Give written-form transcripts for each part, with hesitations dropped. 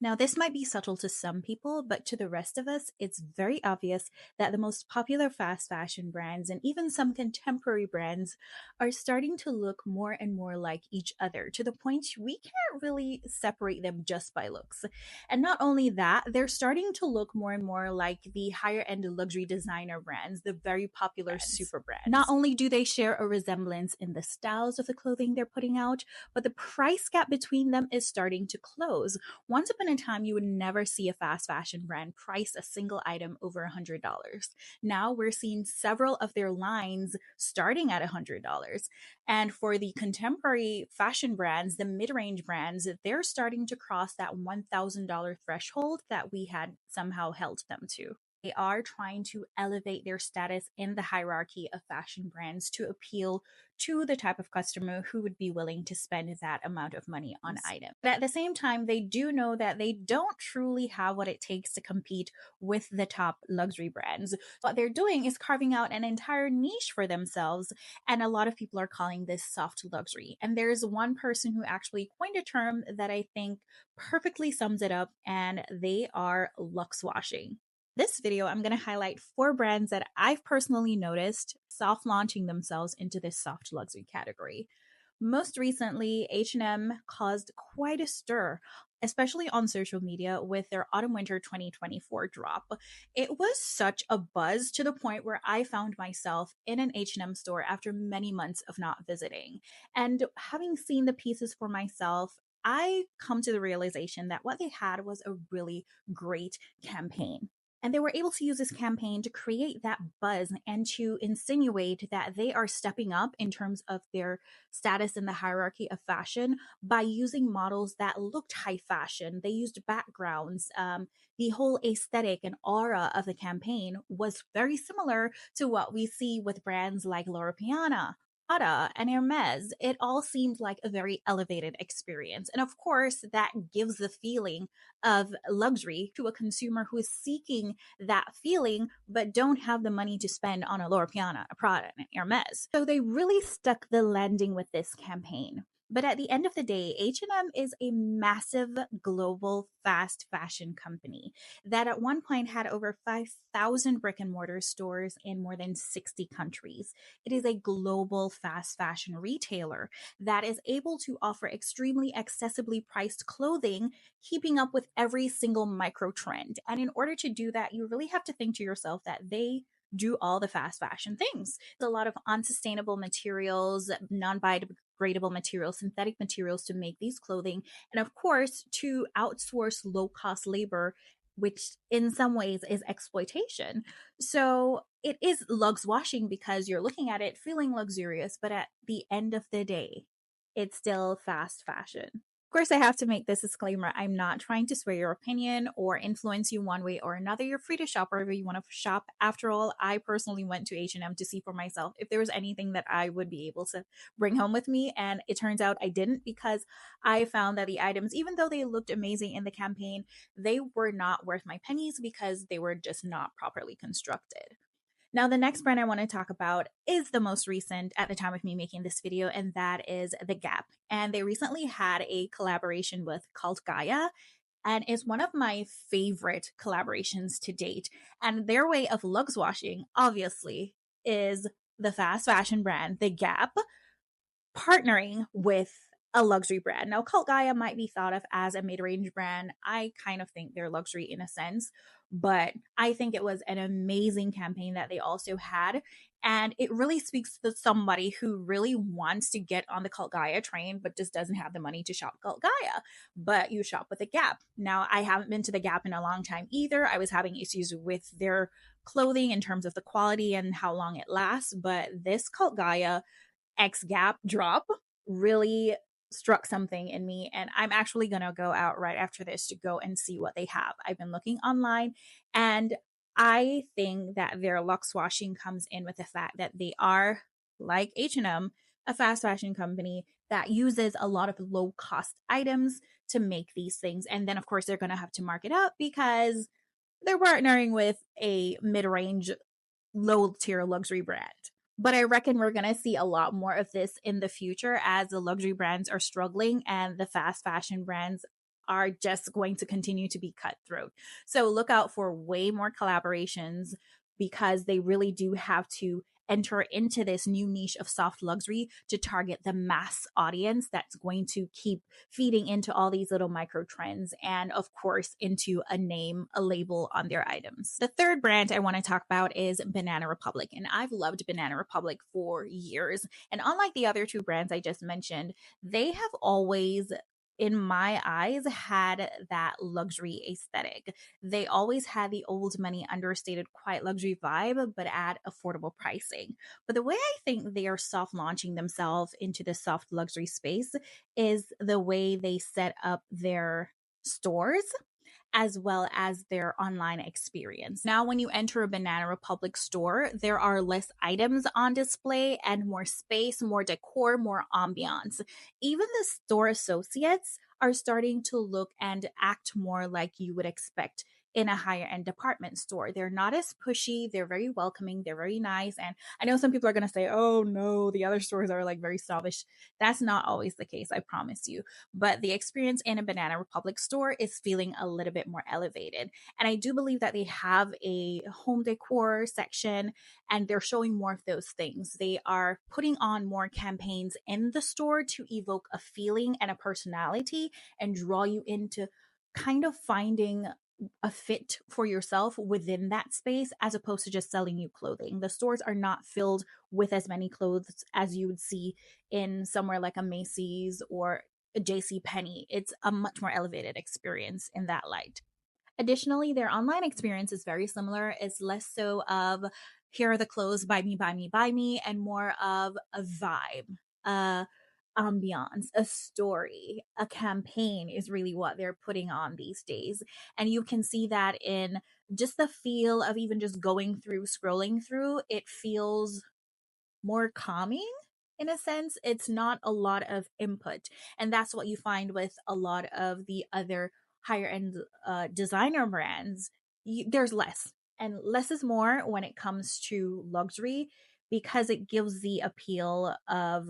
Now, this might be subtle to some people, but to the rest of us, it's very obvious that the most popular fast fashion brands and even some contemporary brands are starting to look more and more like each other to the point we can't really separate them just by looks. And not only that, they're starting to look more and more like the higher end luxury designer brands, the very popular super brands. Not only do they share a resemblance in the styles of the clothing they're putting out, but the price gap between them is starting to close. Once upon a time, you would never see a fast fashion brand price a single item over $100. Now we're seeing several of their lines starting at $100. And for the contemporary fashion brands, the mid range brands, they're starting to cross that $1,000 threshold that we had somehow held them to. They are trying to elevate their status in the hierarchy of fashion brands to appeal to the type of customer who would be willing to spend that amount of money on items. But at the same time, they do know that they don't truly have what it takes to compete with the top luxury brands. What they're doing is carving out an entire niche for themselves, and a lot of people are calling this soft luxury. And there's one person who actually coined a term that I think perfectly sums it up, and they are luxe washing. This video, I'm going to highlight 4 brands that I've personally noticed soft launching themselves into this soft luxury category. Most recently, H&M caused quite a stir, especially on social media with their autumn-winter 2024 drop. It was such a buzz to the point where I found myself in an H&M store after many months of not visiting. And having seen the pieces for myself, I come to the realization that what they had was a really great campaign. And they were able to use this campaign to create that buzz and to insinuate that they are stepping up in terms of their status in the hierarchy of fashion by using models that looked high fashion. They used backgrounds. The whole aesthetic and aura of the campaign was very similar to what we see with brands like Loro Piana, Prada, and Hermes. It all seemed like a very elevated experience. And of course, that gives the feeling of luxury to a consumer who is seeking that feeling, but don't have the money to spend on a Loro Piana, a Prada, and Hermes. So they really stuck the landing with this campaign. But at the end of the day, H&M is a massive global fast fashion company that at one point had over 5,000 brick and mortar stores in more than 60 countries. It is a global fast fashion retailer that is able to offer extremely accessibly priced clothing, keeping up with every single micro trend. And in order to do that, you really have to think to yourself that they do all the fast fashion things. There's a lot of unsustainable materials, non-biodegradable materials, synthetic materials to make these clothing. And of course, to outsource low-cost labor, which in some ways is exploitation. So it is luxe washing because you're looking at it feeling luxurious, but at the end of the day, it's still fast fashion. Of course, I have to make this disclaimer. I'm not trying to sway your opinion or influence you one way or another. You're free to shop wherever you want to shop. After all, I personally went to H&M to see for myself if there was anything that I would be able to bring home with me. And it turns out I didn't, because I found that the items, even though they looked amazing in the campaign, they were not worth my pennies because they were just not properly constructed. Now, the next brand I want to talk about is the most recent at the time of me making this video, and that is The Gap. And they recently had a collaboration with Cult Gaia, and it's one of my favorite collaborations to date. And their way of luxe washing, obviously, is the fast fashion brand, The Gap, partnering with a luxury brand. Now, Cult Gaia might be thought of as a mid-range brand. I kind of think they're luxury in a sense, but I think it was an amazing campaign that they also had. And it really speaks to somebody who really wants to get on the Cult Gaia train, but just doesn't have the money to shop Cult Gaia. But you shop with the Gap. Now, I haven't been to the Gap in a long time either. I was having issues with their clothing in terms of the quality and how long it lasts. But this Cult Gaia X Gap drop really struck something in me, and I'm actually gonna go out right after this to go and see what they have. I've been looking online, and I think that their luxe washing comes in with the fact that they are, like H&M, a fast fashion company that uses a lot of low cost items to make these things. And then of course they're gonna have to mark it up because they're partnering with a mid-range low tier luxury brand. But I reckon we're going to see a lot more of this in the future as the luxury brands are struggling and the fast fashion brands are just going to continue to be cutthroat. So look out for way more collaborations because they really do have to enter into this new niche of soft luxury to target the mass audience that's going to keep feeding into all these little micro trends and, of course, into a name, a label on their items. The third brand I want to talk about is Banana Republic, and I've loved Banana Republic for years. And unlike the other two brands I just mentioned, they have always, in my eyes, had that luxury aesthetic. They always had the old money, understated, quiet luxury vibe, but at affordable pricing. But the way I think they are soft launching themselves into the soft luxury space is the way they set up their stores as well as their online experience. Now, when you enter a Banana Republic store, there are less items on display and more space, more decor, more ambiance. Even the store associates are starting to look and act more like you would expect in a higher end department store. They're not as pushy, they're very welcoming, they're very nice. And I know some people are going to say, oh no, the other stores are like very snobbish. That's not always the case, I promise you. But the experience in a Banana Republic store is feeling a little bit more elevated. And I do believe that they have a home decor section and they're showing more of those things. They are putting on more campaigns in the store to evoke a feeling and a personality and draw you into kind of finding a fit for yourself within that space as opposed to just selling you clothing. The stores are not filled with as many clothes as you would see in somewhere like a Macy's or a JC Penney. It's a much more elevated experience in that light. Additionally, their online experience is very similar. It's less so of here are the clothes, buy me, buy me, buy me, and more of a vibe, a ambiance, a story, a campaign is really what they're putting on these days. And you can see that in just the feel of even just going through, scrolling through, it feels more calming in a sense. It's not a lot of input. And that's what you find with a lot of the other higher end designer brands. There's less, and less is more when it comes to luxury because it gives the appeal of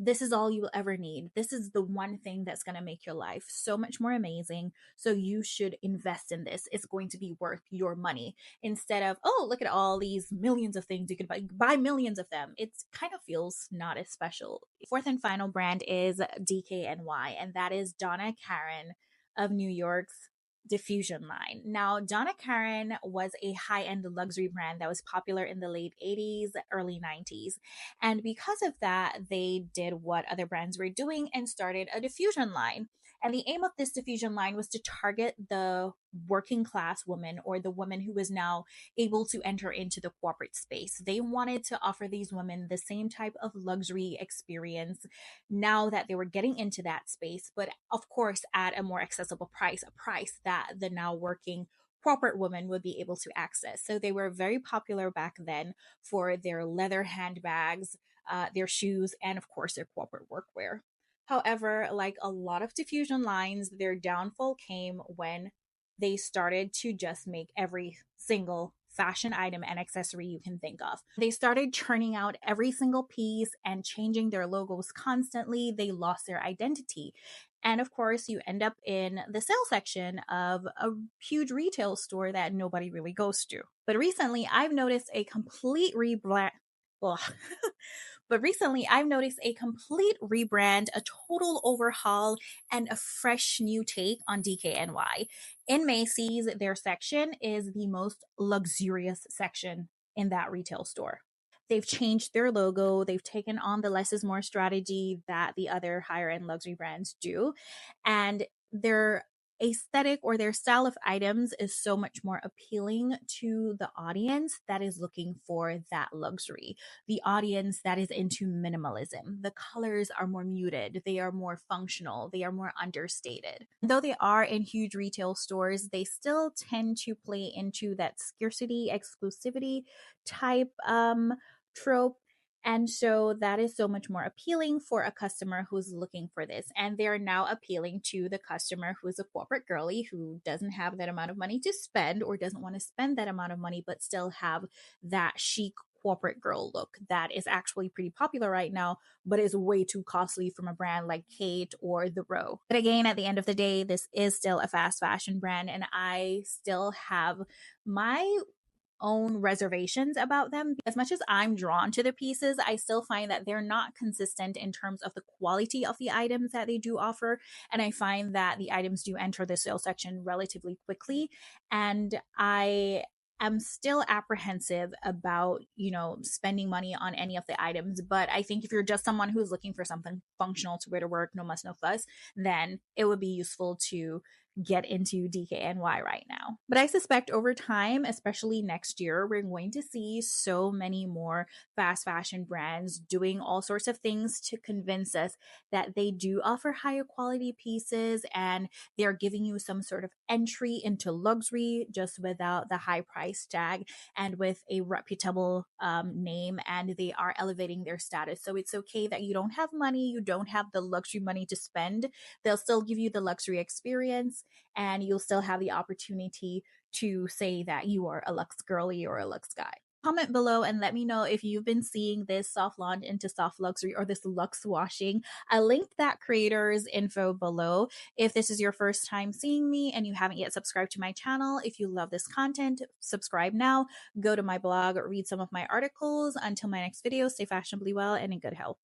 this is all you will ever need. This is the one thing that's going to make your life so much more amazing. So you should invest in this. It's going to be worth your money instead of, oh, look at all these millions of things you can buy millions of them. It kind of feels not as special. Fourth and final brand is DKNY, and that is Donna Karan of New York's diffusion line. Now, Donna Karan was a high-end luxury brand that was popular in the late 80s, early 90s. And because of that, they did what other brands were doing and started a diffusion line. And the aim of this diffusion line was to target the working class woman or the woman who was now able to enter into the corporate space. They wanted to offer these women the same type of luxury experience now that they were getting into that space, but of course at a more accessible price, a price that the now working corporate woman would be able to access. So they were very popular back then for their leather handbags, their shoes, and of course their corporate workwear. However, like a lot of diffusion lines, their downfall came when they started to just make every single fashion item and accessory you can think of. They started churning out every single piece and changing their logos constantly. They lost their identity. And of course, you end up in the sale section of a huge retail store that nobody really goes to. But recently, I've noticed a complete rebrand. Well, but recently, I've noticed a complete rebrand, a total overhaul, and a fresh new take on DKNY. In Macy's, their section is the most luxurious section in that retail store. They've changed their logo. They've taken on the less is more strategy that the other higher end luxury brands do. And their aesthetic or their style of items is so much more appealing to the audience that is looking for that luxury, the audience that is into minimalism. The colors are more muted, they are more functional, they are more understated. Though they are in huge retail stores, they still tend to play into that scarcity, exclusivity type trope. And so that is so much more appealing for a customer who's looking for this. And they're now appealing to the customer who's a corporate girly who doesn't have that amount of money to spend or doesn't want to spend that amount of money, but still have that chic corporate girl look that is actually pretty popular right now, but is way too costly from a brand like Kate or The Row. But again, at the end of the day, this is still a fast fashion brand, and I still have my own reservations about them. As much as I'm drawn to the pieces, I still find that they're not consistent in terms of the quality of the items that they do offer. And I find that the items do enter the sale section relatively quickly. And I am still apprehensive about, spending money on any of the items. But I think if you're just someone who's looking for something functional to wear to work, no muss, no fuss, then it would be useful to get into DKNY right now. But I suspect over time, especially next year, we're going to see so many more fast fashion brands doing all sorts of things to convince us that they do offer higher quality pieces and they're giving you some sort of entry into luxury just without the high price tag and with a reputable name, and they are elevating their status. So it's okay that you don't have money, you don't have the luxury money to spend. They'll still give you the luxury experience, and you'll still have the opportunity to say that you are a luxe girly or a luxe guy. Comment below and let me know if you've been seeing this soft launch into soft luxury or this luxe washing. I linked that creator's info below. If this is your first time seeing me and you haven't yet subscribed to my channel, if you love this content, subscribe now. Go to my blog, read some of my articles. Until my next video, stay fashionably well and in good health.